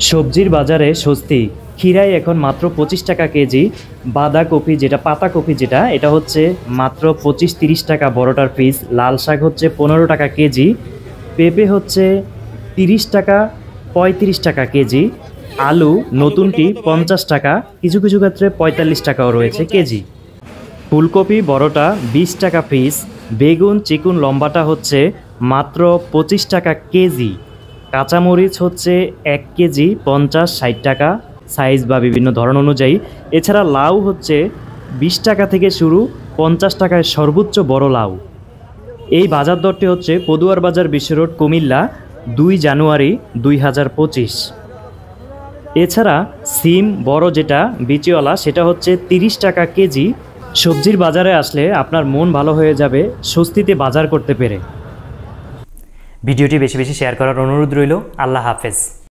সবজির বাজারে স্বস্তি। ক্ষীরাই এখন মাত্র 25 টাকা কেজি। বাঁধাকপি যেটা পাতাকপি যেটা এটা হচ্ছে মাত্র 25-30 টাকা বড়টার পিস। লাল শাক হচ্ছে 15 টাকা কেজি। পেঁপে হচ্ছে 30 টাকা 35 টাকা কেজি। আলু নতুনটি 50 টাকা, কিছু কিছু ক্ষেত্রে 45 টাকাও রয়েছে কেজি। ফুলকপি বড়টা 20 টাকা পিস। বেগুন চিকুন লম্বাটা হচ্ছে মাত্র 25 টাকা কেজি। কাঁচামরিচ হচ্ছে 1 কেজি 50-60 টাকা সাইজ বা বিভিন্ন ধরন অনুযায়ী। এছাড়া লাউ হচ্ছে 20 টাকা থেকে শুরু, 50 টাকায় সর্বোচ্চ বড় লাউ। এই বাজার দরটি হচ্ছে পদুয়ার বাজার বিশ্ব রোড, কুমিল্লা, 2 জানুয়ারি 2025। এছাড়া সিম বড় যেটা বিচিওয়ালা সেটা হচ্ছে 30 টাকা কেজি। সবজির বাজারে আসলে আপনার মন ভালো হয়ে যাবে স্বস্তিতে বাজার করতে পেরে। ভিডিওটি বেশি বেশি শেয়ার করার অনুরোধ রইল। আল্লাহ হাফেজ।